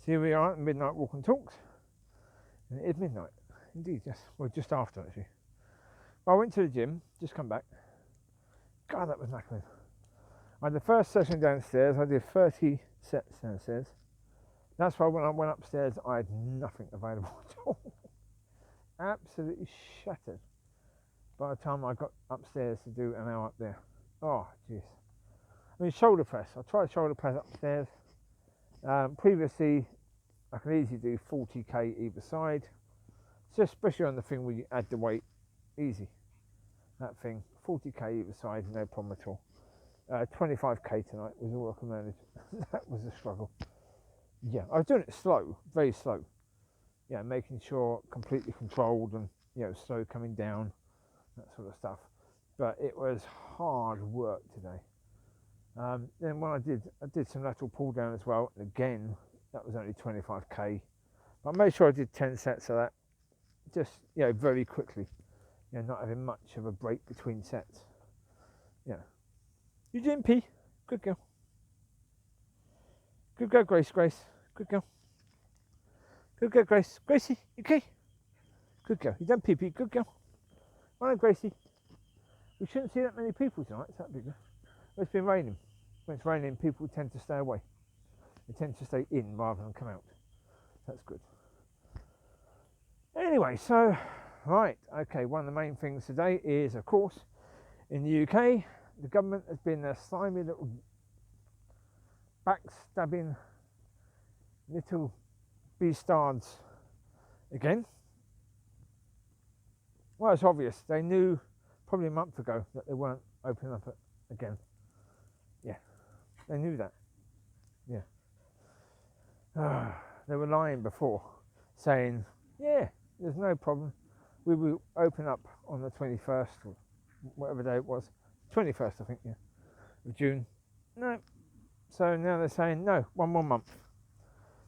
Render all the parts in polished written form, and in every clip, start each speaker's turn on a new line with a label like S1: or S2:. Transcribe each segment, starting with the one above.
S1: So here we are at Midnight Walk and Talks. And it is midnight. Indeed, yes. Well, just after actually. Well, I went to the gym, just come back. God, that was knackering. I had the first session downstairs. I did 30 sets downstairs. That's why when I went upstairs, I had nothing available at all. Absolutely shattered by the time I got upstairs to do an hour up there. Oh, jeez. I mean, shoulder press. I tried shoulder press upstairs. Previously, I could easily do 40k either side. Just especially on the thing where you add the weight, easy. That thing, 40k either side, no problem at all. 25k tonight was all I could manage. That was a struggle. Yeah, I was doing it slow, very slow. Yeah, making sure completely controlled and slow coming down, that sort of stuff. But it was hard work today. Then when I did some lateral pull down as well, and again that was only 25k. But I made sure I did 10 sets of that, just very quickly, not having much of a break between sets. Yeah, you didn't pee. Good girl. Good girl, Grace. Good girl. Good girl, Grace. Gracie, you okay? Good girl. You don't pee. Good girl. Well, Gracie. We shouldn't see that many people tonight. It's that big. It's been raining. When it's raining, people tend to stay away. They tend to stay in rather than come out. That's good. Anyway, so, right, okay, one of the main things today is, of course, in the UK, the government has been a slimy little backstabbing little beastards again. Well, it's obvious. They knew probably a month ago that they weren't opening up again. Yeah, they knew that. Yeah. They were lying before, saying, yeah, there's no problem. We will open up on the 21st, or whatever day it was. 21st, I think, yeah, of June. No. So now they're saying, no, one more month.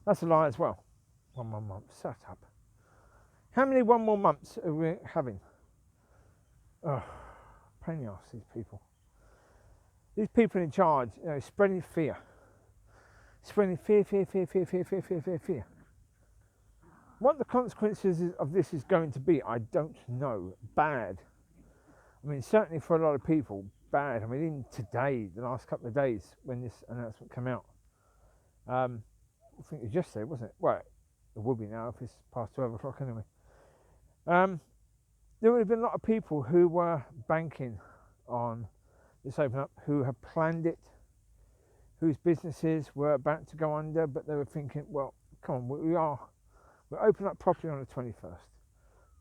S1: That's a lie as well. One more month. Shut up. How many one more months are we having? Oh, pain in the arse, these people. These people in charge, spreading fear. Spreading fear. What the consequences of this is going to be, I don't know. Bad. I mean, certainly for a lot of people, bad. I mean, even today, the last couple of days, when this announcement came out, I think it was yesterday, wasn't it? Well, it will be now if it's past 12 o'clock anyway. There would have been a lot of people who were banking on this open up, who have planned it, whose businesses were about to go under, but they were thinking, well, come on, we're open up properly on the 21st.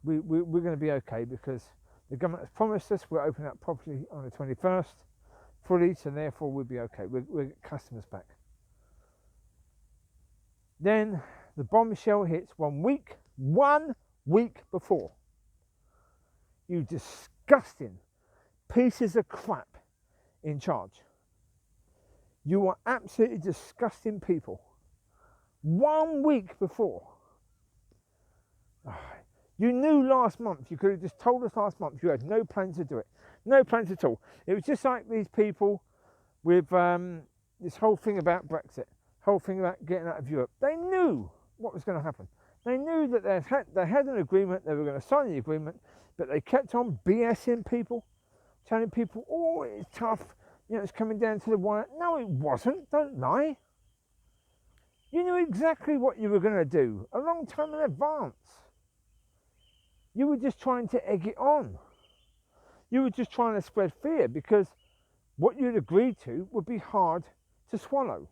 S1: We're going to be okay because the government has promised us we're opening up properly on the 21st fully, so therefore we'll be okay. We'll get customers back. Then the bombshell hits 1 week before. You disgusting pieces of crap in charge. You are absolutely disgusting people. 1 week before. You knew last month, you could have just told us last month you had no plans to do it. No plans at all. It was just like these people with this whole thing about Brexit, whole thing about getting out of Europe. They knew what was going to happen. They knew that they had an agreement, they were going to sign the agreement, but they kept on BSing people, telling people, oh, it's tough, it's coming down to the wire. No, it wasn't. Don't lie. You knew exactly what you were going to do a long time in advance. You were just trying to egg it on. You were just trying to spread fear because what you'd agreed to would be hard to swallow.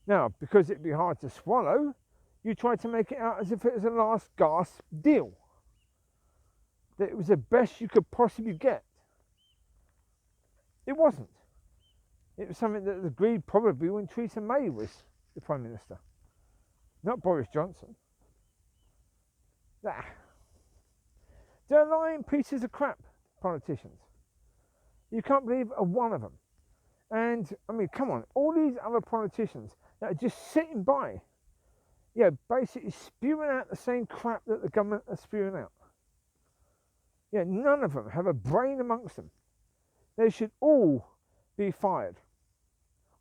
S1: Now, because it'd be hard to swallow, you tried to make it out as if it was a last gasp deal. That it was the best you could possibly get. It wasn't. It was something that was agreed probably when Theresa May was the Prime Minister, not Boris Johnson. They're lying pieces of crap, politicians. You can't believe a one of them. And, I mean, come on, all these other politicians that are just sitting by, basically spewing out the same crap that the government are spewing out. None of them have a brain amongst them. They should all be fired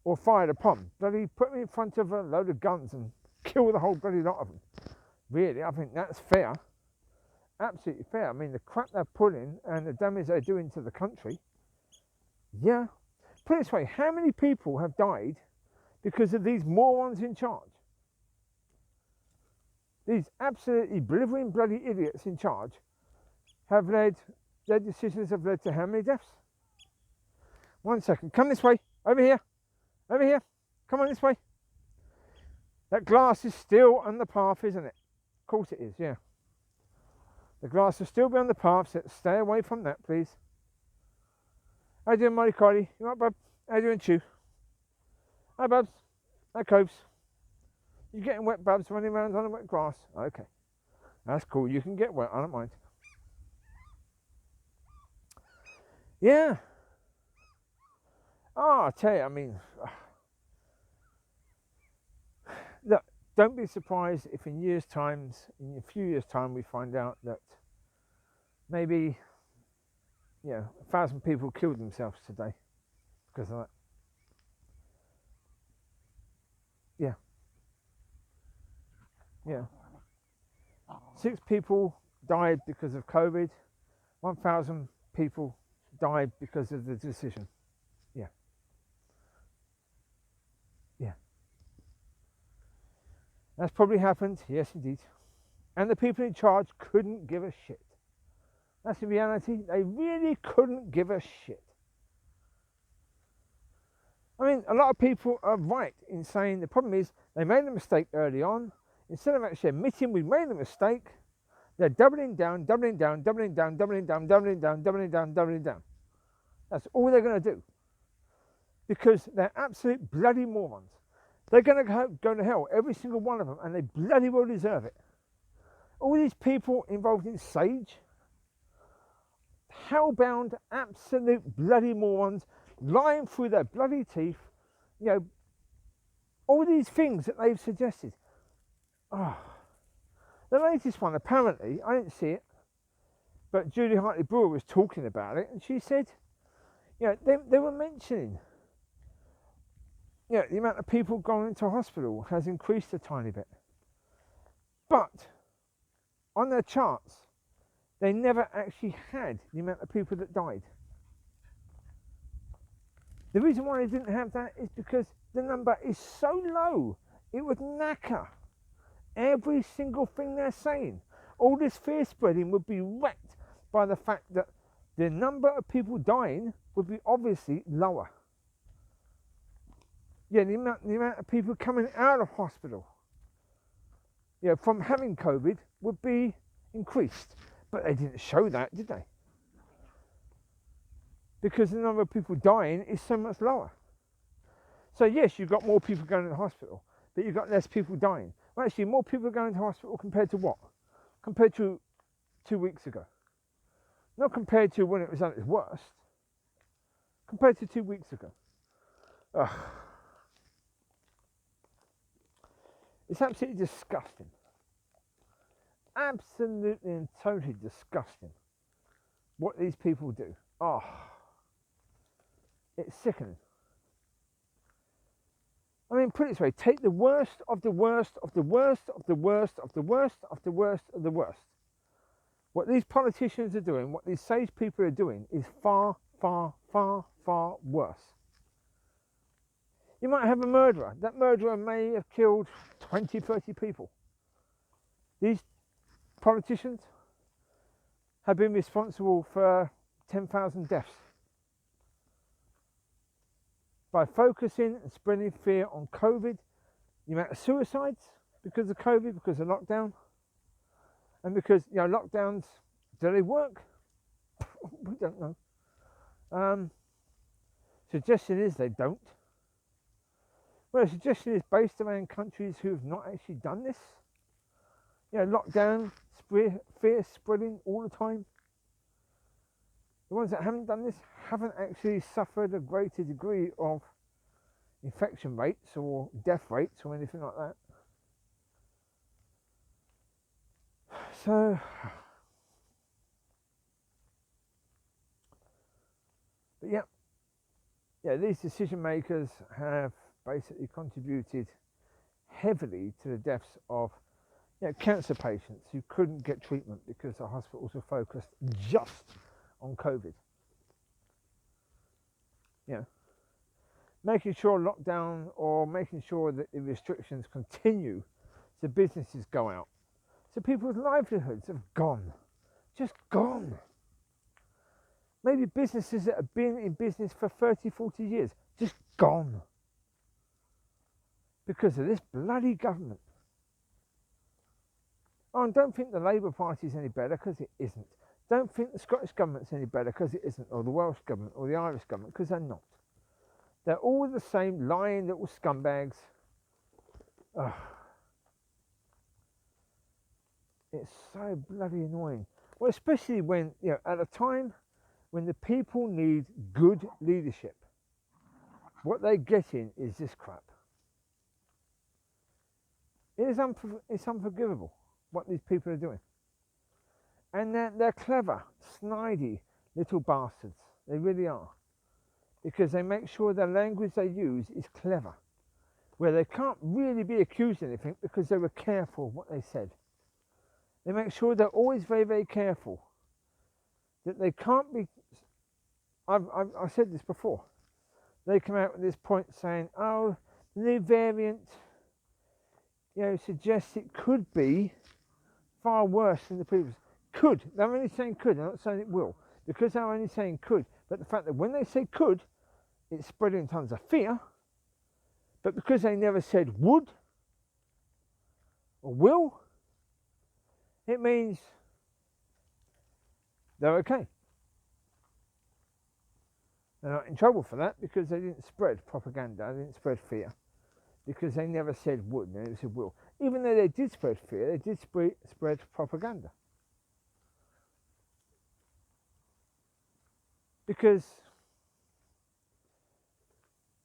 S1: or fired upon. Bloody put me in front of a load of guns and kill the whole bloody lot of them. Really, I think that's fair. Absolutely fair. I mean, the crap they're pulling and the damage they're doing to the country. Yeah. Put it this way, how many people have died because of these morons in charge? These absolutely blithering bloody idiots in charge have led, their decisions have led to how many deaths? 1 second, come this way, over here, come on this way. That glass is still on the path, isn't it? Of course it is, yeah. The glass will still be on the path, so stay away from that, please. How you doing, Mollie Collie? You right, bub? How you doing, Chew? Hi, bubs. Hi, Coves. You getting wet, bubs, running around on the wet grass? Okay. That's cool. You can get wet. I don't mind. Yeah. Oh, I tell you, I mean, look, don't be surprised if in a few years' time, we find out that maybe, 1,000 people killed themselves today because of that. Yeah. Yeah. 6 people died because of COVID. 1,000 people died because of the decision. Yeah. Yeah. That's probably happened. Yes, indeed. And the people in charge couldn't give a shit. That's the reality. They really couldn't give a shit. I mean, a lot of people are right in saying the problem is they made a mistake early on. Instead of actually admitting we made a mistake, they're doubling down. That's all they're going to do. Because they're absolute bloody morons. They're going to go to hell, every single one of them, and they bloody well deserve it. All these people involved in Sage, hellbound, absolute bloody morons, lying through their bloody teeth, all these things that they've suggested. Oh, the latest one, apparently, I didn't see it, but Julie Hartley Brewer was talking about it, and she said, they were mentioning, the amount of people going into hospital has increased a tiny bit. But on their charts, they never actually had the amount of people that died. The reason why they didn't have that is because the number is so low, it would knacker every single thing they're saying. All this fear spreading would be wrecked by the fact that the number of people dying would be obviously lower. Yeah, the amount of people coming out of hospital, from having COVID would be increased. But they didn't show that, did they? Because the number of people dying is so much lower. So yes, you've got more people going to the hospital, but you've got less people dying. Well, actually, more people are going to hospital compared to what? Compared to 2 weeks ago. Not compared to when it was at its worst. Compared to 2 weeks ago. Ugh. It's absolutely disgusting. Absolutely and totally disgusting what these people do. Oh, it's sickening. I mean, put it this way, take the worst of the worst of the worst of the worst of the worst of the worst of the worst. What these politicians are doing, what these sage people are doing is far, far, far, far worse. You might have a murderer. That murderer may have killed 20, 30 people. These politicians have been responsible for 10,000 deaths by focusing and spreading fear on COVID, the amount of suicides because of COVID, because of lockdown, and because lockdowns, do they work? We don't know. Suggestion is they don't. Well, the suggestion is based around countries who have not actually done this. Lockdown, fear spreading all the time. The ones that haven't done this haven't actually suffered a greater degree of infection rates or death rates or anything like that. So, but yeah, these decision makers have basically contributed heavily to the deaths of cancer patients who couldn't get treatment because the hospitals were focused just on COVID. Making sure lockdown or making sure that the restrictions continue so businesses go out. So people's livelihoods have gone. Just gone. Maybe businesses that have been in business for 30, 40 years, just gone. Because of this bloody government. Oh, and don't think the Labour Party is any better, because it isn't. Don't think the Scottish government's any better, because it isn't. Or the Welsh government, or the Irish government, because they're not. They're all the same lying little scumbags. Ugh. It's so bloody annoying. Well, especially when, at a time when the people need good leadership. What they're getting is this crap. It's unforgivable what these people are doing. And they're clever, snidey little bastards. They really are. Because they make sure the language they use is clever. Where they can't really be accused of anything because they were careful what they said. They make sure they're always very, very careful. That they can't be... I've said this before. They come out with this point saying, oh, the new variant, suggests it could be far worse than the previous. Could. They're only saying could. They're not saying it will. Because they're only saying could. But the fact that when they say could, it's spreading tons of fear. But because they never said would or will, it means they're okay. They're not in trouble for that because they didn't spread propaganda, they didn't spread fear. Because they never said would, they never said will. Even though they did spread fear, they did spread propaganda. Because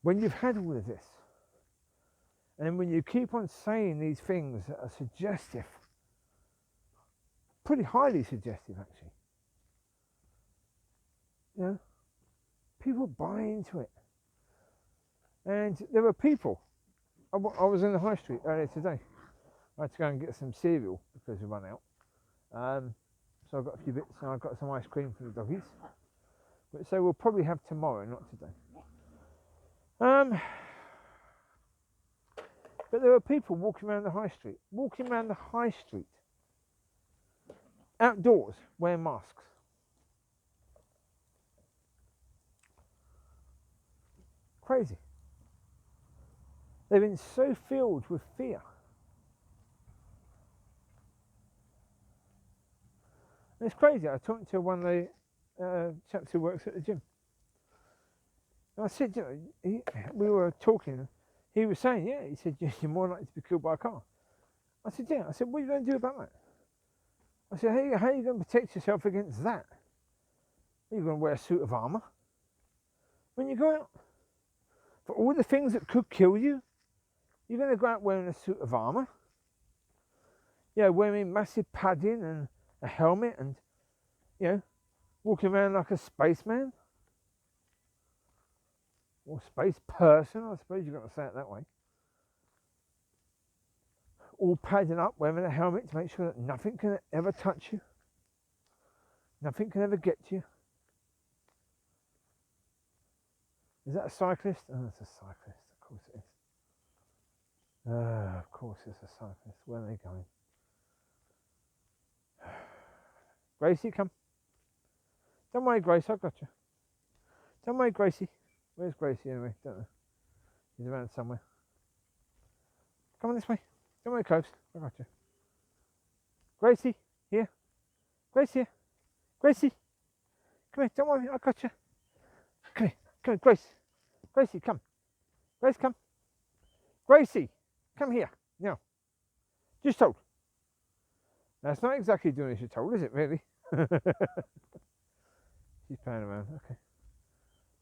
S1: when you've had all of this, and when you keep on saying these things that are suggestive, pretty highly suggestive actually, people buy into it. And there were people, I was in the high street earlier today. I had to go and get some cereal because we run out. So I got a few bits, and I got some ice cream for the doggies, which they will probably have tomorrow, not today. But there were people walking around the high street, outdoors, wearing masks. Crazy. They've been so filled with fear. And it's crazy. I talked to one of the chaps who works at the gym. And I said, we were talking. He was saying, he said, you're more likely to be killed by a car. I said, yeah. I said, what are you going to do about that? I said, how are you going to protect yourself against that? Are you going to wear a suit of armour when you go out? For all the things that could kill you, you're going to go out wearing a suit of armour? Wearing massive padding and a helmet and, walking around like a spaceman? Or space person, I suppose you've got to say it that way. All padding up, wearing a helmet to make sure that nothing can ever touch you. Nothing can ever get to you. Is that a cyclist? Oh, it's a cyclist. Of course it is. Of course it's a cyclist. Where are they going? Gracie, come. Don't worry, Grace, I've got you. Don't worry, Gracie. Where's Gracie anyway? Don't know. He's around somewhere. Come on this way. Don't worry, Coves. I got you. Gracie, here. Grace here. Gracie. Come here, don't worry, I got you. Come here, Grace. Gracie, come. Grace, come. Gracie, come here. Now. Just told. That's not exactly doing as you're told, is it, really? She's playing around, okay.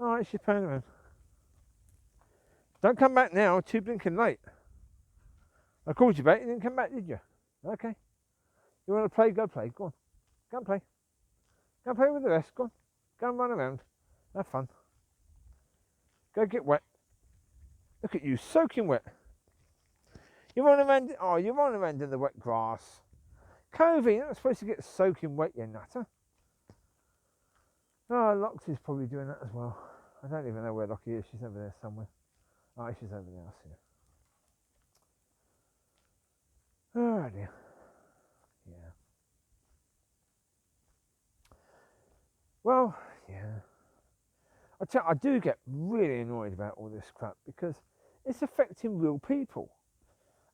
S1: Alright, she's playing around. Don't come back now, too blinking late. I called you back, you didn't come back, did you? Okay. You want to play, go play, go on. Go and play. Go and play with the rest, go on. Go and run around. Have fun. Go get wet. Look at you, soaking wet. You're running around. Oh, you're running around in the wet grass. Covie, you're not supposed to get soaking wet, you nutter. Oh, Loxie's probably doing that as well. I don't even know where Locki is. She's over there somewhere. Oh, she's over there. I see her. Oh dear. Yeah. Well, yeah. I do get really annoyed about all this crap because it's affecting real people.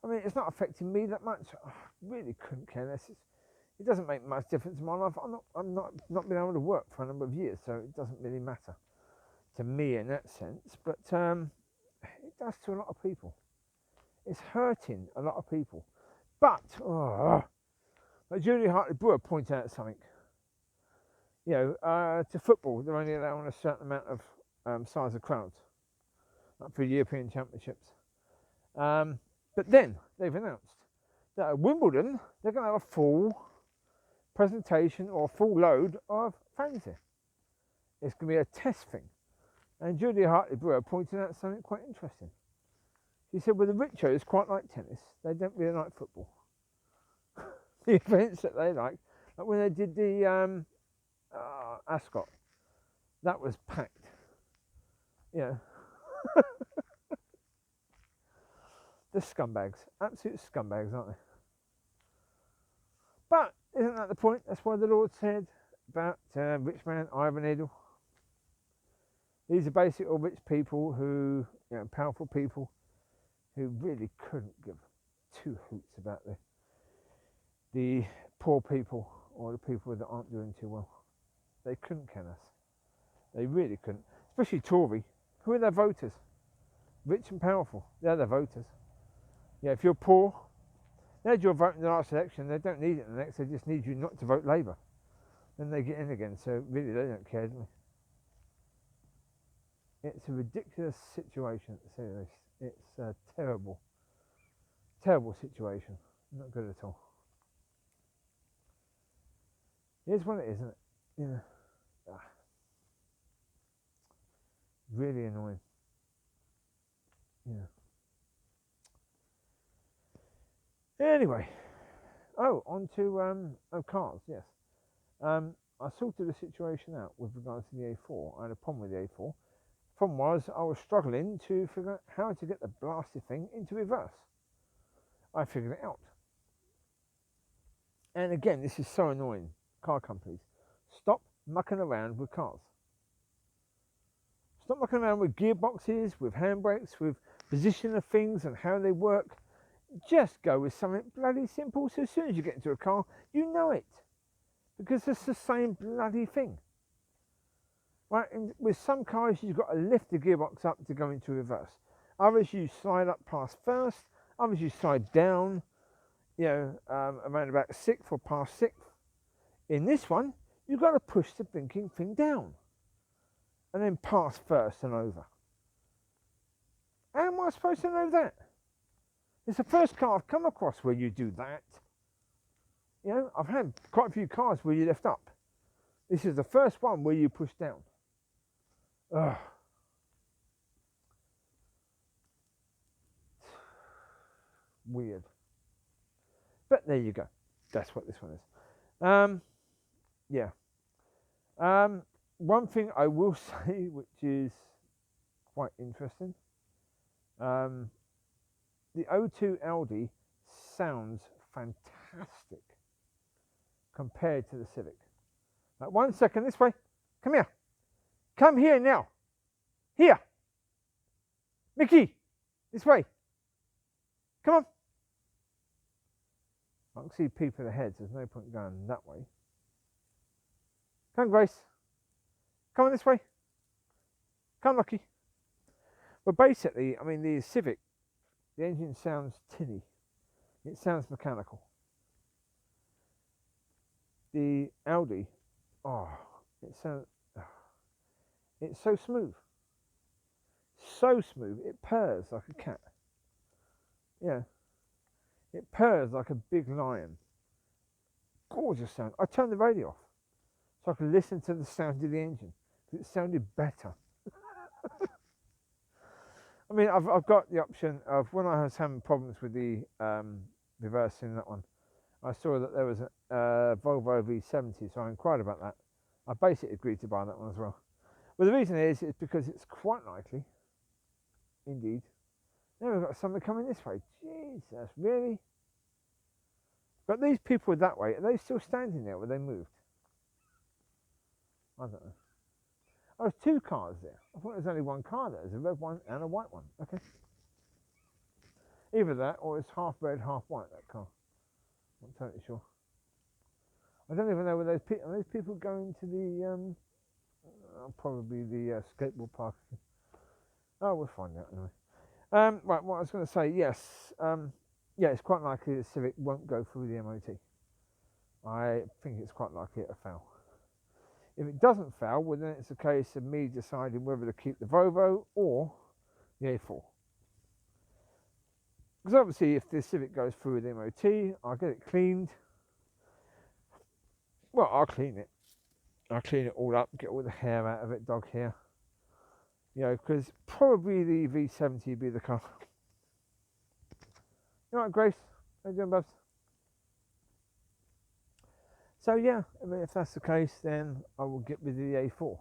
S1: I mean, it's not affecting me that much. I really couldn't care less. It doesn't make much difference in my life. I'm not been able to work for a number of years, so it doesn't really matter to me in that sense. But it does to a lot of people. It's hurting a lot of people. But like Julie Hartley-Brewer pointed out something. You know, to football, they're only allowing a certain amount of size of crowds, like for European Championships. But then they've announced that at Wimbledon, they're going to have a full presentation or full load of fans here. It's going to be a test thing. And Julie Hartley-Brewer pointed out something quite interesting. She said, well, the Richos quite like tennis. They don't really like football. The events that they like when they did the Ascot, that was packed. Yeah. The scumbags. Absolute scumbags, aren't they? But isn't that the point? That's why the Lord said about rich man, eye of a needle. These are basically all rich people who, you know, powerful people who really couldn't give two hoots about the poor people or the people that aren't doing too well. They couldn't care less. They really couldn't. Especially Tory. Who are their voters? Rich and powerful. They're their voters. Yeah, if you're poor, they had your vote in the last election. They don't need it in the next. They just need you not to vote Labour. Then they get in again. So really, they don't care, do they? It's a ridiculous situation, to say the least. It's a terrible, terrible situation. Not good at all. Here's what it is, isn't it? You know, really annoying. Yeah. Anyway, on to cars. Yes, I sorted the situation out with regards to the A4. I had a problem with the A4. Problem was I was struggling to figure out how to get the blasted thing into reverse. I figured it out. And again, this is so annoying. Car companies, stop mucking around with cars. Stop mucking around with gearboxes, with handbrakes, with position of things and how they work. Just go with something bloody simple. So as soon as you get into a car, you know it. Because it's the same bloody thing. Right, and with some cars you've got to lift the gearbox up to go into reverse. Others you slide up past first, others you slide down, you know, around about 6th or past 6th. In this one, you've got to push the blinking thing down. And then pass first and over. How am I supposed to know that? It's the first car I've come across where you do that. You know, I've had quite a few cars where you lift up. This is the first one where you push down. Ugh. Weird. But there you go. That's what this one is. Yeah. One thing I will say, which is quite interesting, the O2 Audi sounds fantastic compared to the Civic. Like, 1 second, this way. Come here. Come here now. Here. Micky, this way. Come on. I can see people ahead, so there's no point going that way. Come on, Grace. Come on this way. Come, Locki. But basically, I mean, the Civic, the engine sounds tinny. It sounds mechanical. The Audi, it's so smooth. So smooth. It purrs like a cat. Yeah. It purrs like a big lion. Gorgeous sound. I turned the radio off so I could listen to the sound of the engine. It sounded better. I mean, I've got the option of when I was having problems with the reversing that one. I saw that there was a Volvo V70, so I inquired about that. I basically agreed to buy that one as well. But the reason is because it's quite likely, indeed. Now we've got something coming this way. Jesus, really? But these people that way, are they still standing there where they moved? I don't know. Oh, there's two cars there. I thought there was only one car there. There's a red one and a white one. Okay. Either that or it's half red, half white, that car. I'm not totally sure. I don't even know where those people are. Those people going to the probably the skateboard park. Oh, we'll find out anyway. Right, what I was going to say, yes, yeah, it's quite likely the Civic won't go through the MOT. I think it's quite likely it'll fail. If it doesn't fail, well, then it's a case of me deciding whether to keep the Volvo or the A4. Because obviously, if the Civic goes through the MOT, I'll get it cleaned. Well, I'll clean it. I'll clean it all up, get all the hair out of it, dog hair. You know, because probably the V70 would be the car. You all right, Grace? How you doing, Bubs? So yeah, I mean, if that's the case, then I will get rid of the A4.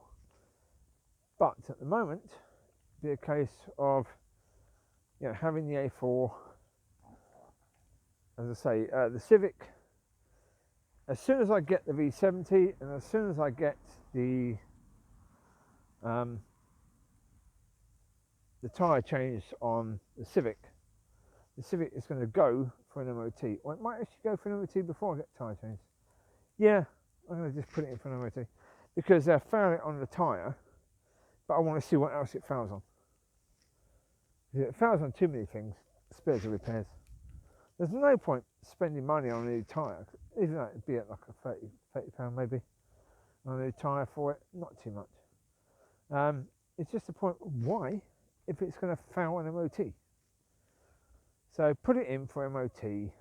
S1: But at the moment, it'll be a case of, you know, having the A4. As I say, the Civic. As soon as I get the V70, and as soon as I get the tyre changed on the Civic is going to go for an MOT. Or it might actually go for an MOT before I get tyre changed. Yeah, I'm going to just put it in for an MOT because they're failing it on the tyre, but I want to see what else it fails on. If it fails on too many things, spares the repairs. There's no point spending money on a new tyre, even though it'd be at like a £30 maybe on a new tyre for it, not too much. It's just the point, why, if it's going to fail an MOT? So put it in for MOT.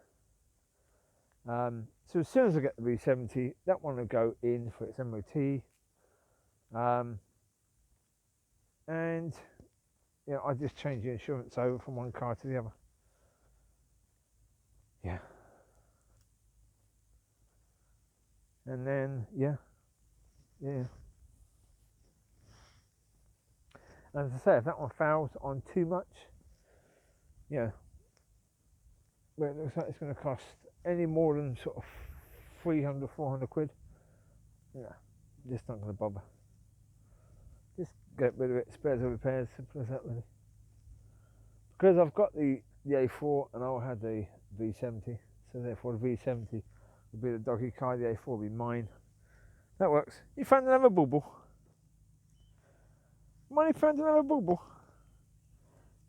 S1: So as soon as I get the V70, that one will go in for its MOT. And you know, I just change the insurance over from one car to the other. Yeah. And then, yeah. As I say, if that one fails on too much, yeah, well, it looks like it's going to cost any more than sort of 300, 400 quid. Yeah, just not going to bother. Just get rid of it, spares the repairs, simple as that really. Because I've got the A4 and I'll have the V70, so therefore the V70 will be the doggy car, the A4 will be mine. That works. You found another bubble. Mollie found another bubble.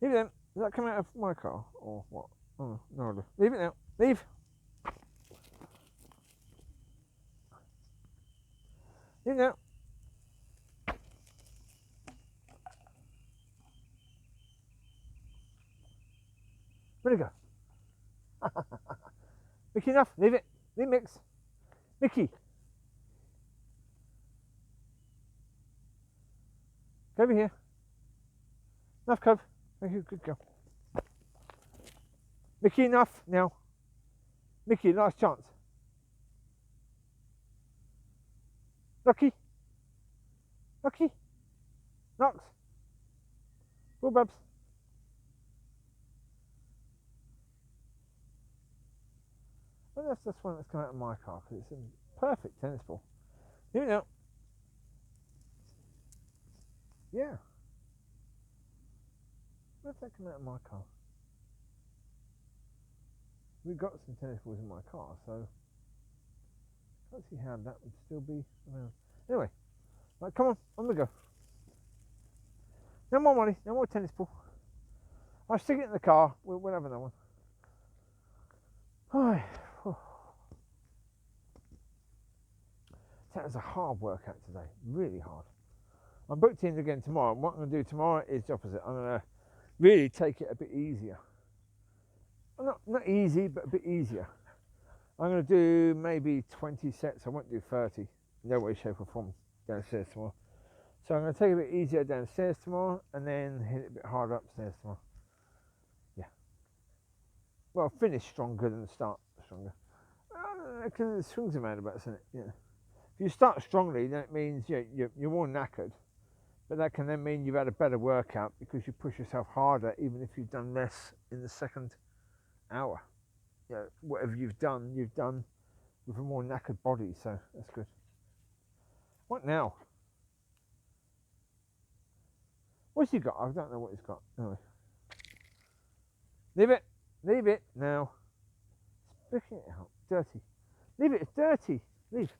S1: Leave it then. Does that come out of my car or what? Oh, no. Leave it now. Leave. Leave it now. Where'd it go? Micky, enough. Leave it. Leave Mix. Micky. Go over here. Enough, Cove. Thank you. Good girl. Micky, enough now. Micky, last chance. Locki. Locki. Knox. Bull Bubs. Well, that's this one that's come out of my car because it's a perfect tennis ball. Here we go. Yeah. Where's that come out of my car? We've got some tennis balls in my car, so I can't see how that would still be around. Anyway, right, come on we go. No more money, no more tennis ball. I'll stick it in the car, we'll have another one. That was a hard workout today, really hard. I'm booked in again tomorrow, and what I'm going to do tomorrow is the opposite. I'm going to really take it a bit easier. Well, not easy, but a bit easier. I'm going to do maybe 20 sets. I won't do 30. No way, shape or form downstairs tomorrow. So I'm going to take it a bit easier downstairs tomorrow and then hit it a bit harder upstairs tomorrow. Yeah. Well, finish stronger than the start stronger. Because it swings and roundabouts, isn't it? Yeah. If you start strongly, then it means you're more knackered. But that can then mean you've had a better workout because you push yourself harder, even if you've done less in the second hour. You know, whatever you've done with a more knackered body, so that's good. What now? What's he got? I don't know what he's got. Anyway. Leave it now. Spicking it out. Dirty. Leave it, it's dirty. Leave.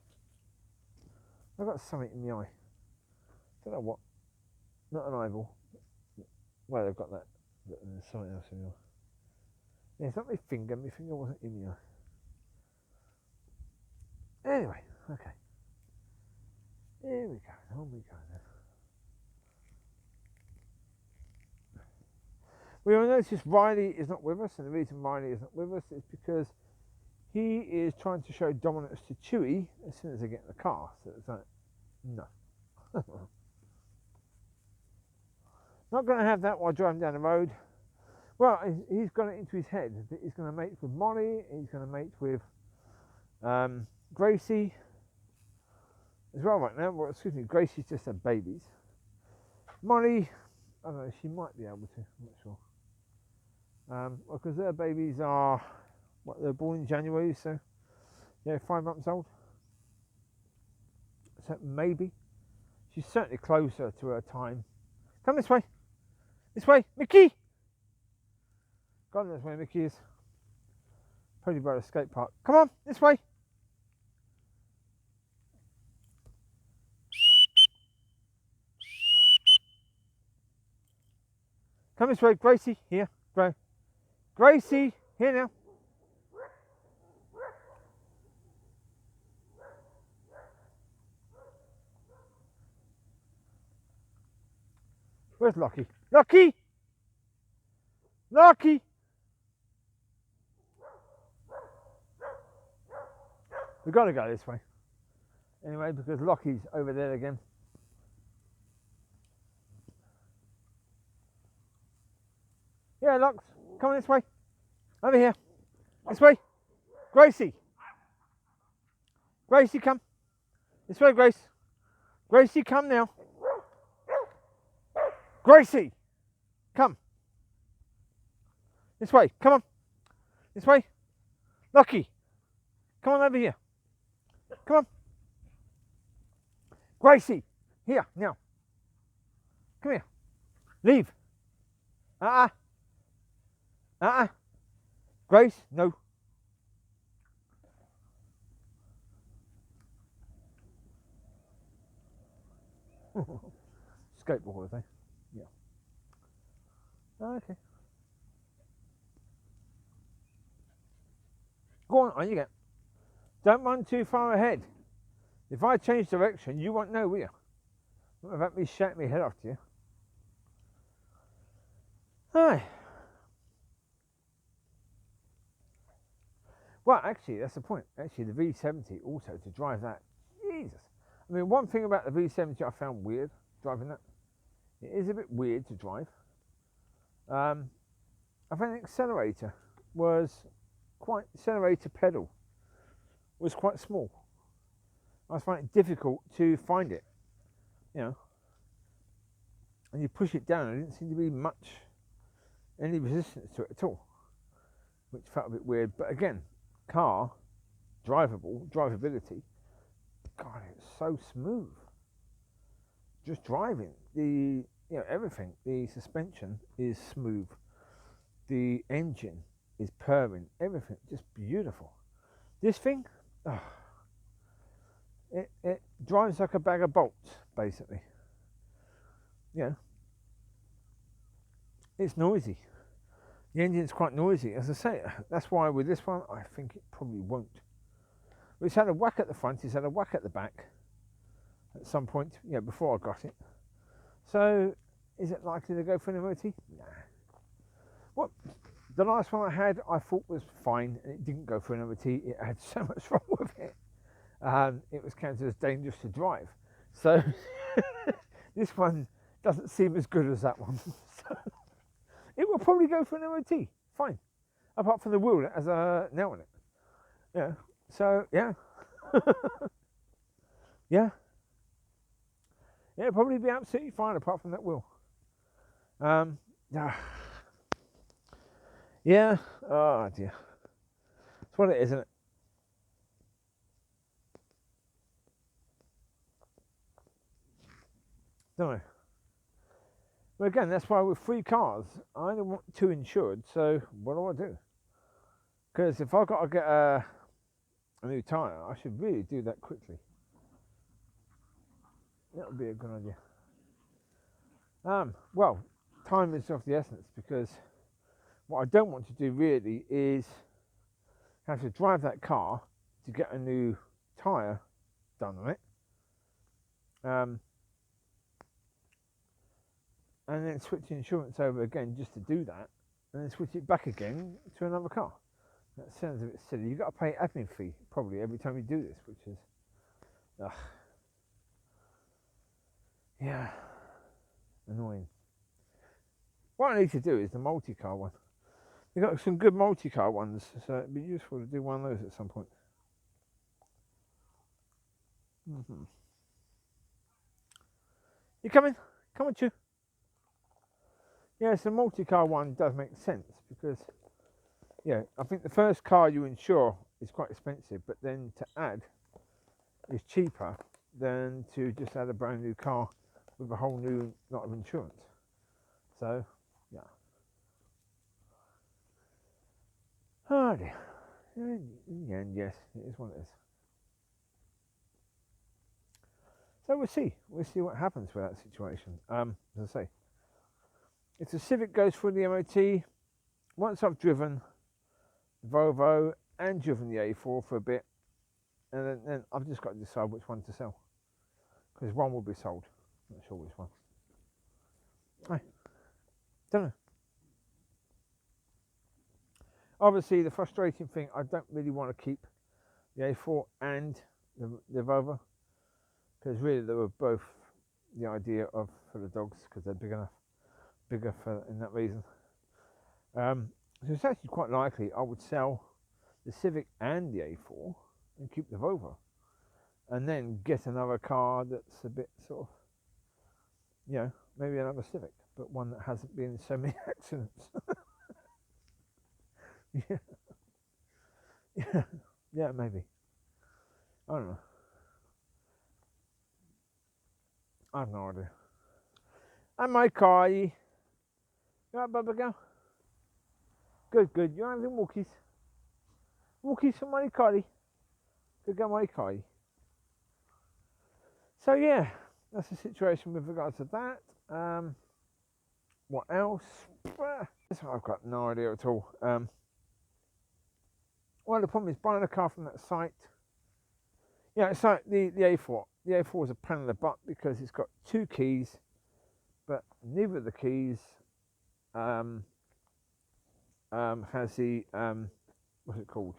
S1: I've got something in the eye. Don't know what. Not an eyeball. Well, they've got that. But there's something else in the eye. Yeah, it's not my finger. My finger wasn't in the eye. Anyway, okay. Here we go. On we go then. We will notice Riley is not with us, and the reason Riley is not with us is because he is trying to show dominance to Chewie as soon as they get in the car. So it's like, no. Not going to have that while driving down the road. Well, he's got it into his head that he's going to mate with Mollie, he's going to mate with Gracie as well right now. Well, excuse me, Gracie's just had babies. Mollie, I don't know, she might be able to, I'm not sure. Because their babies are, they're born in January, so yeah, 5 months old. So maybe. She's certainly closer to her time. Come this way. This way, Micky! God knows where Micky is. Probably by the skate park. Come on, this way. Come this way, Gracie. Here, Gracie, here now. Where's Locki? Locki! Locki! We've got to go this way. Anyway, because Locky's over there again. Yeah, Locks, come on this way. Over here. This way. Gracie. Gracie, come. This way, Grace. Gracie, come now. Gracie, come. This way, come on. This way. Locki, come on over here. Come on. Gracie, here, now. Come here. Leave. Grace, no. Skateboard, I think. Yeah. Okay. Go on you go. Don't run too far ahead. If I change direction, you won't know, will you? Without me shouting my head off to you. Hi. Well, actually, that's the point. Actually, the V70 also, to drive that, Jesus. I mean, one thing about the V70 I found weird, driving that, it is a bit weird to drive. I found the accelerator pedal was quite small. I was finding it difficult to find it, you know. And you push it down, there didn't seem to be any resistance to it at all, which felt a bit weird. But again, car, drivability, God, it's so smooth. Just driving, everything, the suspension is smooth, the engine is purring, everything just beautiful. This thing, it drives like a bag of bolts, basically. Yeah, it's noisy. The engine's quite noisy, as I say. That's why with this one, I think it probably won't. It's had a whack at the front, it's had a whack at the back at some point, before I got it. So, is it likely to go for an MOT? Nah. Well, the last one I had, I thought was fine, and it didn't go for an MOT. It had so much wrong with it. It was counted as dangerous to drive. So, This one doesn't seem as good as that one. So it will probably go for an MOT. Fine. Apart from the wheel that has a nail in it. Yeah. So, yeah. Yeah. Yeah, it'll probably be absolutely fine apart from that wheel. Yeah. Oh, dear. That's what it is, isn't it? Don't know. But again, that's why with 3 cars, I only want 2 insured, so what do I do? Because if I've got to get a new tyre, I should really do that quickly. That would be a good idea. Well, time is of the essence, because what I don't want to do really is have to drive that car to get a new tyre done on it. And then switch the insurance over again just to do that, and then switch it back again to another car. That sounds a bit silly. You've got to pay an admin fee probably every time you do this, which is, yeah, annoying. What I need to do is the multi-car one. They've got some good multi-car ones, so it'd be useful to do one of those at some point. You coming? Come on, Chew. Yes, the multi-car one does make sense because, yeah, I think the first car you insure is quite expensive, but then to add is cheaper than to just add a brand new car with a whole new lot of insurance. So, yeah. Oh dear. In the end, yes, it is what it is. So we'll see. We'll see what happens with that situation. As I say, if the Civic goes through the MOT, once I've driven the Volvo and driven the A4 for a bit, and then I've just got to decide which one to sell. Because one will be sold. Not sure which one. I don't know. Obviously, the frustrating thing, I don't really want to keep the A4 and the Volvo. Because really they were both the idea of for the dogs because they're bigger for in that reason. So it's actually quite likely I would sell the Civic and the A4 and keep the Volvo, and then get another car that's a bit sort of, you know, maybe another Civic, but one that hasn't been in so many accidents. Yeah, maybe. I don't know. I have no idea. And my car. You right, Bubba girl? Good. You having walkies? Walkies from my car. Good girl, my car. So yeah, that's the situation with regards to that. What else? I've got no idea at all. Well, the problem is buying a car from that site. Yeah, it's like the A4. The A4 is a pain in the butt because it's got 2 keys, but neither of the keys has the what's it called?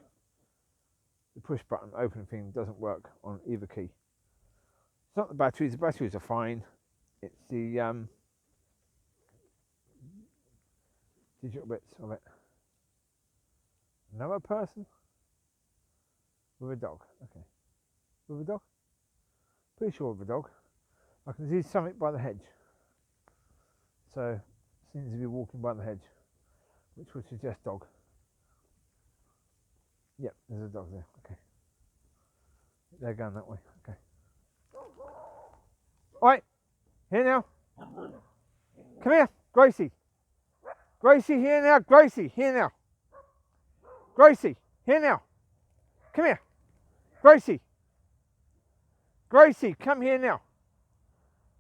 S1: The push button open thing doesn't work on either key. It's not the batteries. The batteries are fine. It's the digital bits of it. Another person with a dog. Okay, with a dog. Pretty sure with a dog. I can see something by the hedge. So seems to be walking by the hedge, which would suggest dog. Yep, there's a dog there. Okay. They're going that way. Okay. Alright, here now. Come here, Gracie. Gracie, here now. Gracie, here now. Gracie, here now. Come here. Gracie. Gracie, come here now.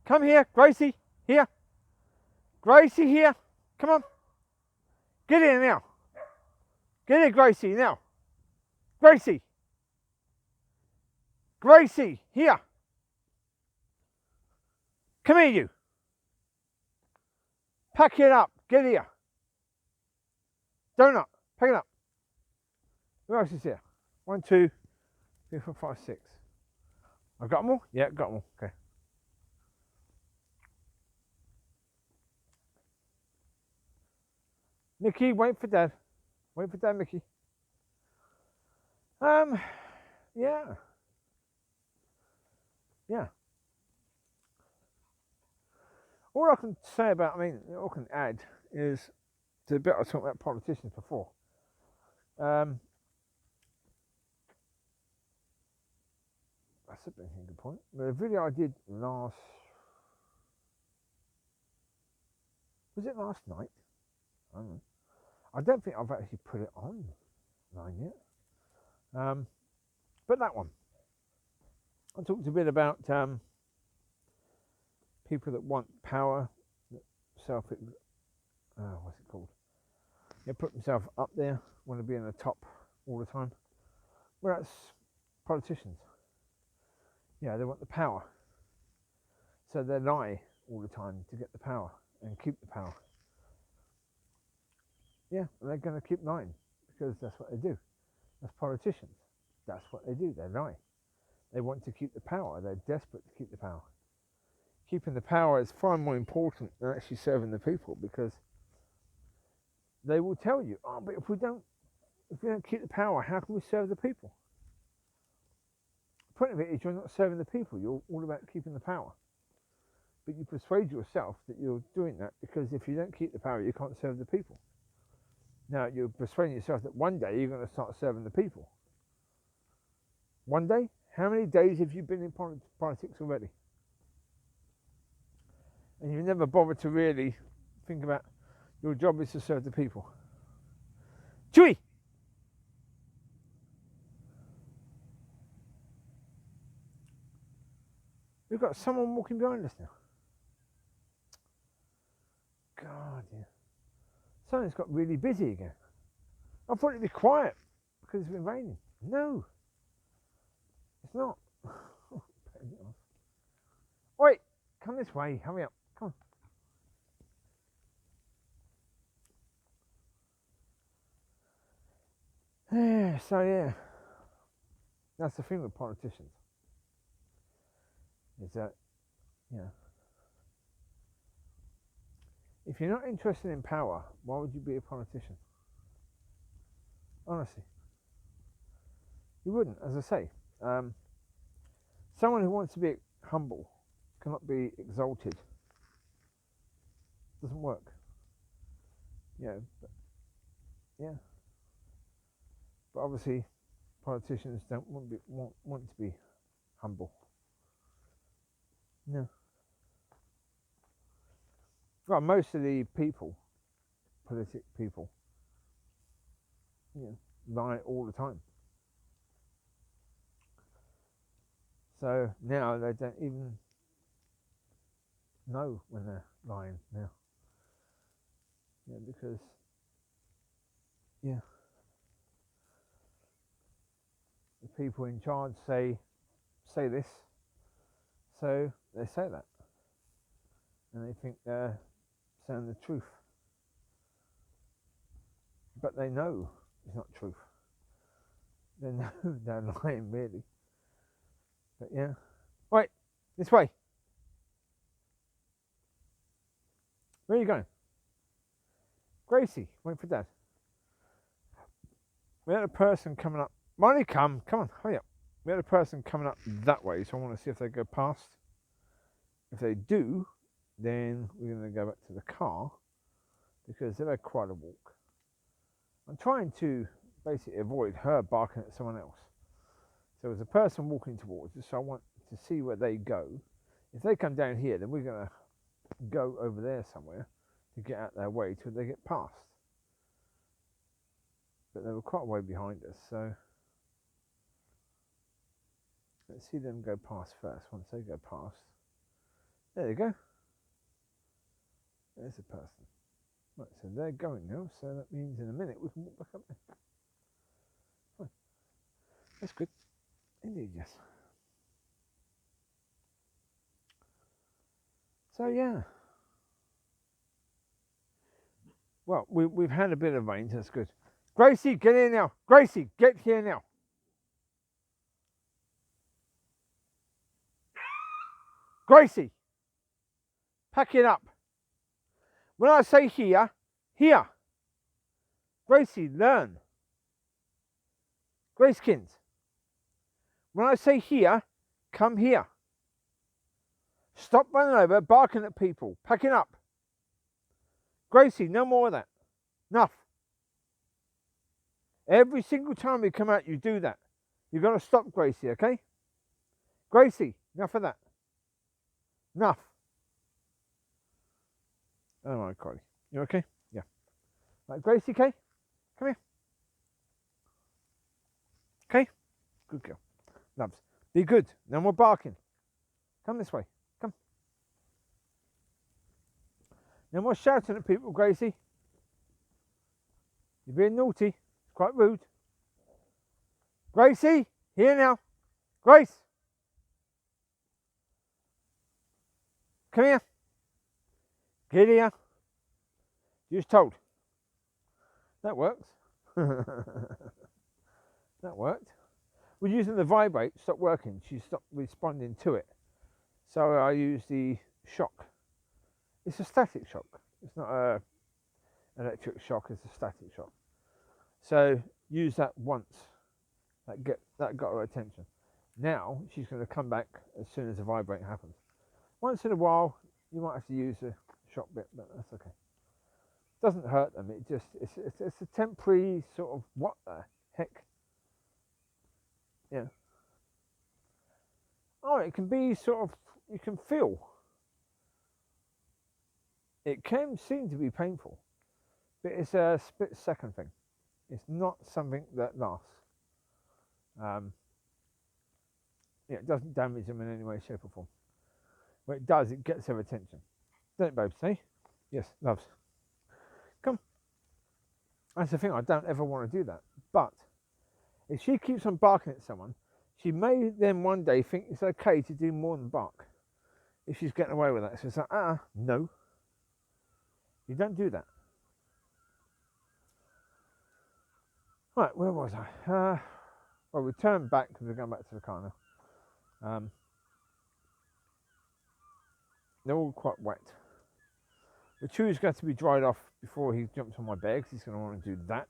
S1: Come here, Gracie, here. Gracie, here. Come on. Get in now. Get in, Gracie, now. Gracie. Gracie, here. Come here, you. Pack it up. Get here. Donut. Pack it up. Who else is here? 1, 2, 3, 4, 5, 6. I've got them all? Yeah, got them all. Okay. Micky, wait for Dad. Wait for Dad, Micky. Yeah. Yeah. All I can say about, all I can add is to the bit I was talking about politicians before. That's a good point. The video I did was it last night? I don't know. I don't think I've actually put it online yet. But that one. I talked a bit about people that want power, what's it called? They put themselves up there, want to be in the top all the time. Well, that's politicians. Yeah, they want the power. So they lie all the time to get the power and keep the power. Yeah, and they're going to keep lying because that's what they do. As politicians, that's what they do. They lie. They want to keep the power. They're desperate to keep the power. Keeping the power is far more important than actually serving the people, because they will tell you, oh, but if we don't keep the power, how can we serve the people? The point of it is you're not serving the people. You're all about keeping the power. But you persuade yourself that you're doing that because if you don't keep the power, you can't serve the people. Now, you're persuading yourself that one day you're going to start serving the people. One day? How many days have you been in politics already? And you've never bothered to really think about your job is to serve the people. Chewie! We've got someone walking behind us now. God, yeah. Something's got really busy again. I thought it'd be quiet because it's been raining. No, it's not. Oi, come this way. Hurry up. Come on. Yeah, so yeah, that's the thing with politicians. Is that, if you're not interested in power, why would you be a politician? Honestly, you wouldn't. As I say, someone who wants to be humble cannot be exalted. Doesn't work. But obviously, politicians don't want to be humble. No. Well, most of the people, politic people, lie all the time. So now they don't even know when they're lying now. Because the people in charge say this, so they say that, and they think they're saying the truth, but they know it's not truth. They know they're lying, really. But yeah, right, this way. Where are you going? Gracie, wait for Dad. We had a person coming up. Mollie, come on, hurry up. We had a person coming up that way, so I want to see if they go past. If they do, then we're going to go back to the car because they've had quite a walk. I'm trying to basically avoid her barking at someone else. So there's a person walking towards us, so I want to see where they go. If they come down here, then we're going to go over there somewhere to get out their way till they get past. But they were quite a way behind us, so let's see them go past first. Once they go past, there they go. There's a person. Right, so they're going now, so that means in a minute we can walk back up there. Right. That's good. Indeed, yes. So yeah. Well, we've had a bit of rain, so that's good. Gracie, get in now. Gracie, get here now. Gracie, pack it up. When I say here, here. Gracie, learn. Gracekins, when I say here, come here. Stop running over, barking at people, packing up. Gracie, no more of that. Enough. Every single time we come out, you do that. You've got to stop, Gracie, okay? Gracie, enough of that. Enough. Oh my God. You okay? Yeah. Right, Gracie, okay? Come here. Okay? Good girl. Loves. Be good. No more barking. Come this way. Come. No more shouting at people, Gracie. You're being naughty. It's quite rude. Gracie, here now. Grace. Come here. Get here. Just told. That works. That worked. We're using the vibrate, stopped working. She stopped responding to it. So I use the shock. It's a static shock. It's not a electric shock, it's a static shock. So use that once. That got her attention. Now she's going to come back as soon as the vibrate happens. Once in a while you might have to use the shock bit, but that's okay. Doesn't hurt them. It's a temporary sort of what the heck. Yeah. Oh, it can be sort of, you can feel. It can seem to be painful, but it's a split second thing. It's not something that lasts. Yeah, it doesn't damage them in any way, shape or form. When it does, it gets their attention. Don't it, babes? Say? Yes, loves. Come. That's the thing, I don't ever want to do that. But if she keeps on barking at someone, she may then one day think it's okay to do more than bark. If she's getting away with that. So it's like, no. You don't do that. Right, where was I? Well, we turn back because we're going back to the car now. They're all quite wet. The Chewie's got to be dried off before he jumps on my bed because he's going to want to do that.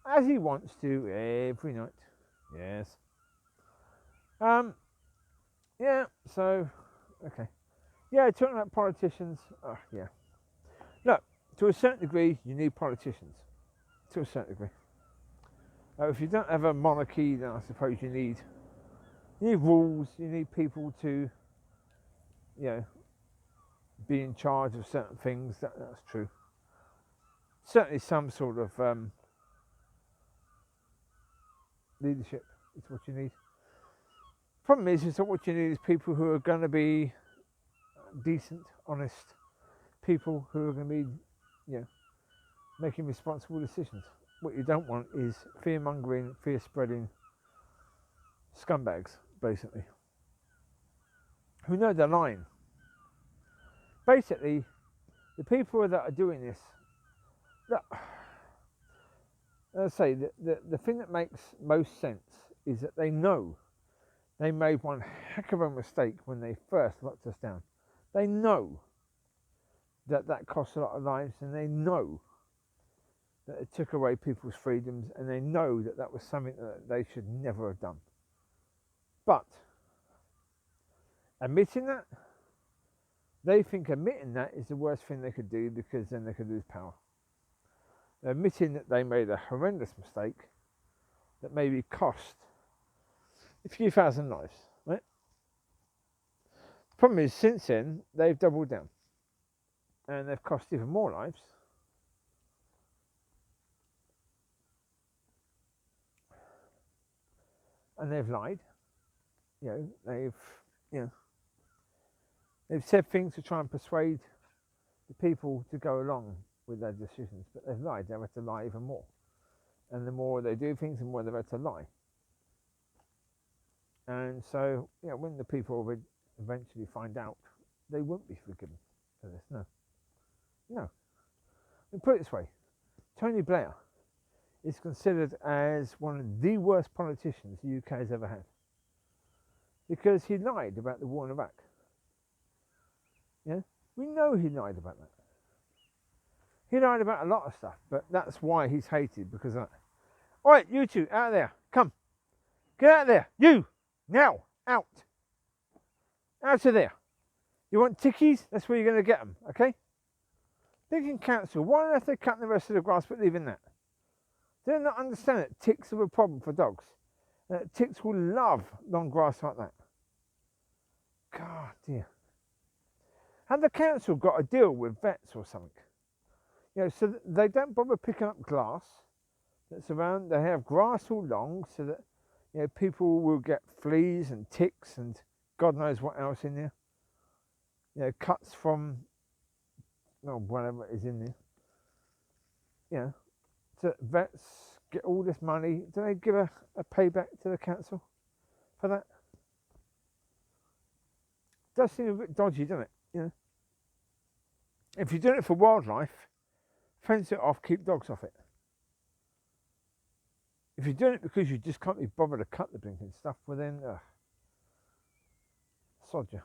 S1: As he wants to every night. Yes. Yeah, so, okay. Yeah, talking about politicians, yeah. Look, to a certain degree, you need politicians. To a certain degree. If you don't have a monarchy, then I suppose you need rules, you need people to, be in charge of certain things. That's true. Certainly some sort of leadership is what you need. Problem is that what you need is people who are going to be decent, honest people who are going to be, making responsible decisions. What you don't want is fear-mongering, fear-spreading scumbags, basically, who know they're lying. Basically, the people that are doing this, let's say the thing that makes most sense is that they know they made one heck of a mistake when they first locked us down. They know that costs a lot of lives, and they know that it took away people's freedoms, and they know that was something that they should never have done. But admitting that, they think admitting that is the worst thing they could do because then they could lose power. They're admitting that they made a horrendous mistake that maybe cost a few thousand lives, right? The problem is, since then, they've doubled down. And they've cost even more lives. And they've lied. They've said things to try and persuade the people to go along with their decisions, but they've lied. They've had to lie even more. And the more they do things, the more they've had to lie. And so, when the people would eventually find out, they won't be forgiven for this. No. Let me put it this way. Tony Blair is considered as one of the worst politicians the UK has ever had. Because he lied about the war in Iraq. We know he lied about that. He lied about a lot of stuff, but that's why he's hated, because all right, you two, out of there. Come. Get out of there. You. Now. Out. Out of there. You want tickies? That's where you're going to get them, okay? Thinking council, why on earth they cut the rest of the grass but leaving that? Do they not understand that ticks are a problem for dogs? And that ticks will love long grass like that. God dear. Have the council got a deal with vets or something? You know, so they don't bother picking up grass that's around. They have grass all along so that, you know, people will get fleas and ticks and God knows what else in there. You know, cuts from, whatever is in there. You know, so vets get all this money. Do they give a payback to the council for that? It does seem a bit dodgy, doesn't it? You know, if you're doing it for wildlife, fence it off, keep dogs off it. If you're doing it because you just can't be bothered to cut the blinking stuff, well then, sod you.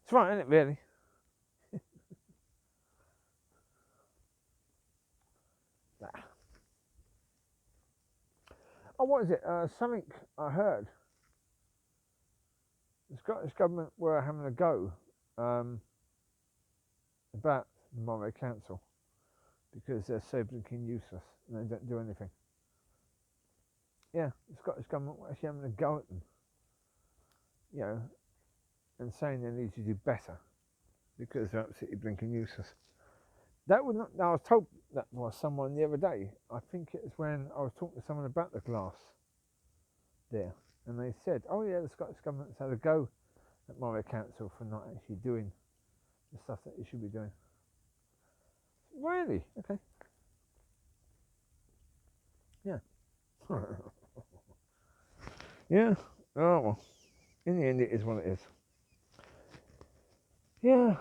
S1: It's right, isn't it, really? Oh, what is it? Something I heard. The Scottish government were having a go about the Moray Council because they're so blinking useless and they don't do anything. Yeah, the Scottish government were actually having a go at them. You know, and saying they need to do better because they're absolutely blinking useless. That would not. I was told that by someone the other day. I think it was when I was talking to someone about the glass there, and they said, "Oh yeah, the Scottish government's had a go at Moray Council for not actually doing the stuff that it should be doing." Really? Okay. Yeah. Yeah. Oh well. In the end, it is what it is. Yeah.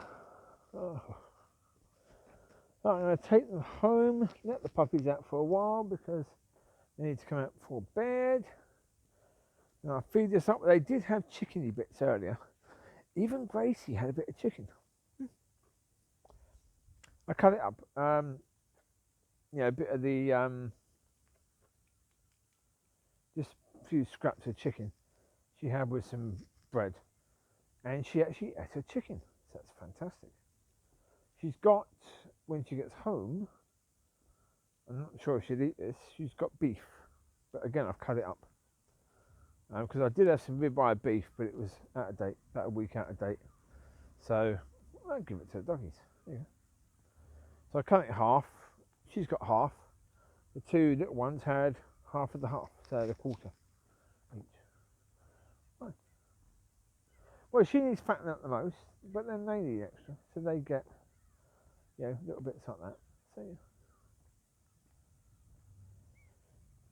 S1: Oh. I'm going to take them home, let the puppies out for a while because they need to come out before bed. And I'll feed this up. They did have chickeny bits earlier. Even Gracie had a bit of chicken. I cut it up. You know, a bit of the, just a few scraps of chicken she had with some bread. And she actually ate her chicken. So that's fantastic. She's got, when she gets home, I'm not sure if she'll eat this, she's got beef. But again, I've cut it up. Because I did have some ribeye beef, but it was out of date, about a week out of date. So I'll give it to the doggies. Yeah. So I cut it in half. She's got half. The two little ones had half of the half, so the quarter each. Fine. Well, she needs fattening up the most, but then they need extra, so they get, you know, little bits like that. So yeah.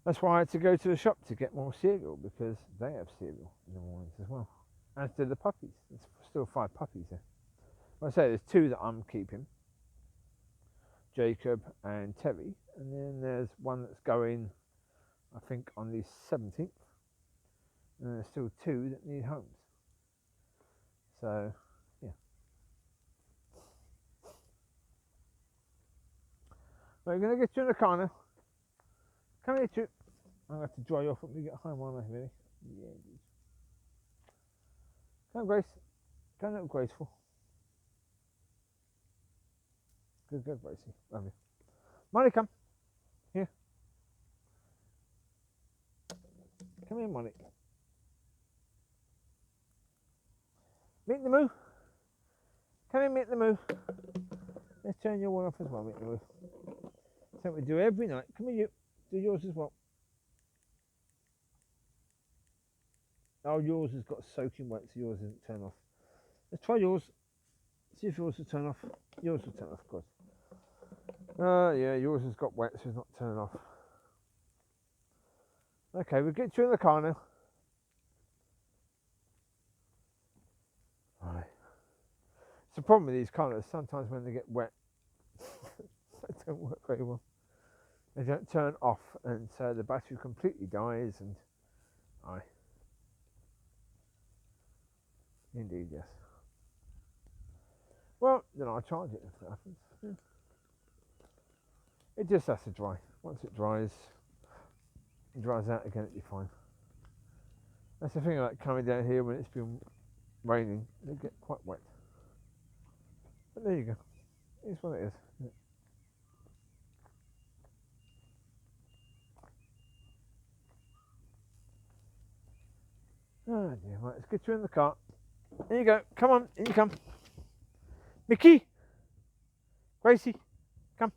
S1: That's why I had to go to the shop to get more cereal, because they have cereal in the mornings as well. As do the puppies. There's still 5 puppies there. Well, I say there's 2 that I'm keeping, Jacob and Teri, and then there's one that's going, I think, on the 17th, and then there's still 2 that need homes. So, yeah. We're going to get you in the car now. Come here, Chewie. I'm going to have to dry you off when we get home, aren't I, really? Yeah, indeed. Come, Grace. Come, little graceful. Good, good, Gracie. Love you. Mollie, come. Here. Come here, Mollie. Meet the moo. Come here, meet the moo. Let's turn your one off as well, meet the moo. That's what we do every night. Come here, you. Do yours as well. Oh, yours has got soaking wet, so yours isn't turned off. Let's try yours. See if yours will turn off. Yours will turn off, of course. Yeah, yours has got wet, so it's not turning off. Okay, we'll get you in the car now. Right. It's the problem with these colours. Sometimes when they get wet, they don't work very well. They don't turn off, and so the battery completely dies. And indeed, yes. Well, then I'll charge it if that happens. Yeah. It just has to dry. Once it dries out again, it'll be fine. That's the thing about coming down here when it's been raining, they get quite wet. But there you go. It's what it is. Yeah. Oh dear, right, let's get you in the car. Here you go. Come on, in you come. Micky! Gracie, come.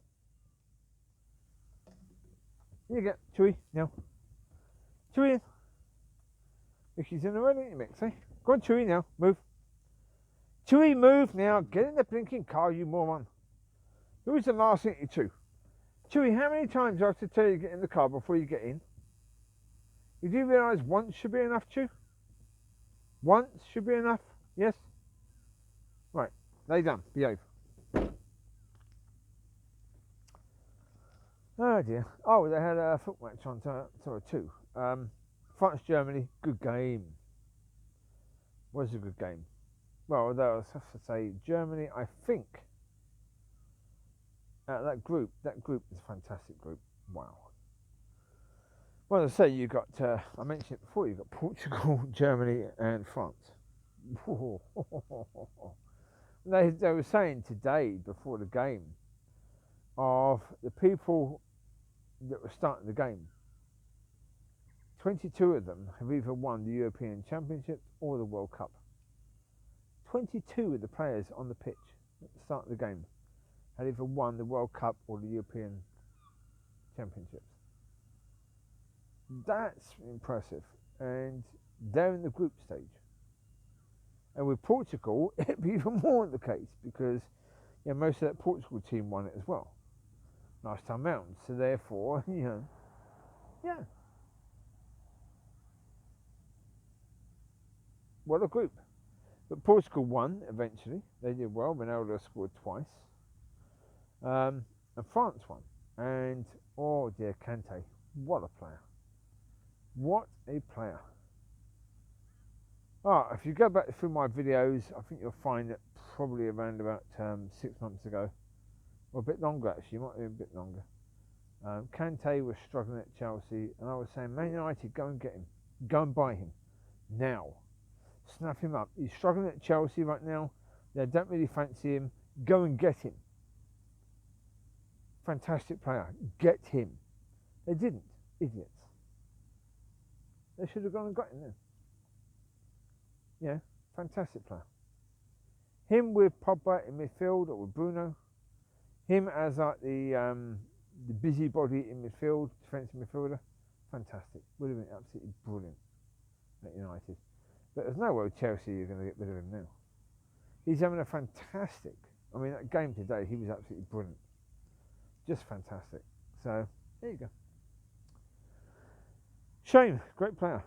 S1: Here you go. Chewie, now. Chewie in. Micky's in already, ain't you, Mick? See? Go on, Chewie, now. Move. Chewie, move now. Get in the blinking car, you moron. Who's the last thing you two? Chewie, how many times do I have to tell you to get in the car before you get in? You do realise once should be enough, Chew? Once should be enough? Yes? Right, lay down, behave. Oh dear. Oh, they had a foot match on too. France, Germany, good game. Was a good game. Well, although I have to say, Germany, I think, that group is a fantastic group. Wow. Well, as I say, you got, I mentioned it before, you got Portugal, Germany, and France. They were saying today, before the game, of the people that were starting the game, 22 of them have either won the European Championship or the World Cup. 22 of the players on the pitch at the start of the game had either won the World Cup or the European Championships. That's impressive, and they're in the group stage. And with Portugal, it'd be even more the case because most of that Portugal team won it as well last time round. So therefore, yeah. What a group. But Portugal won eventually. They did well. Ronaldo scored twice. And France won. And, oh dear, Kante. What a player. What a player. Oh, if you go back through my videos, I think you'll find that probably around about 6 months ago, or a bit longer actually, might be a bit longer. Kante was struggling at Chelsea, and I was saying, Man United, go and get him. Go and buy him. Now. Snap him up. He's struggling at Chelsea right now. They don't really fancy him. Go and get him. Fantastic player. Get him. They didn't. Idiots. They should have gone and got him then. Yeah, fantastic player. Him with Pogba in midfield or with Bruno. Him as like the busybody in midfield, defensive midfielder. Fantastic. Would have been absolutely brilliant at United. But there's no way with Chelsea you're going to get rid of him now. He's having a fantastic, I mean, that game today, he was absolutely brilliant. Just fantastic. So, there you go. Shame, great player.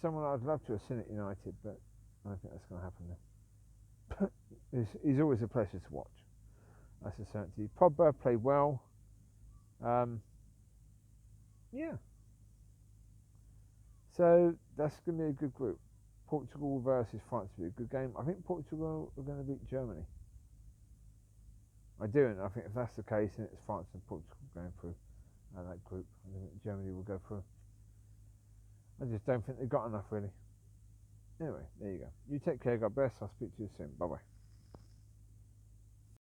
S1: Someone I'd love to have seen at United, but I don't think that's going to happen now. He's always a pleasure to watch. That's a certainty. Pogba played well. Yeah. So, that's going to be a good group. Portugal versus France will be a good game. I think Portugal are going to beat Germany. I do, and I think if that's the case, then it's France and Portugal going through that group. I think Germany will go through. I just don't think they've got enough, really. Anyway, there you go. You take care, God bless. I'll speak to you soon. Bye-bye.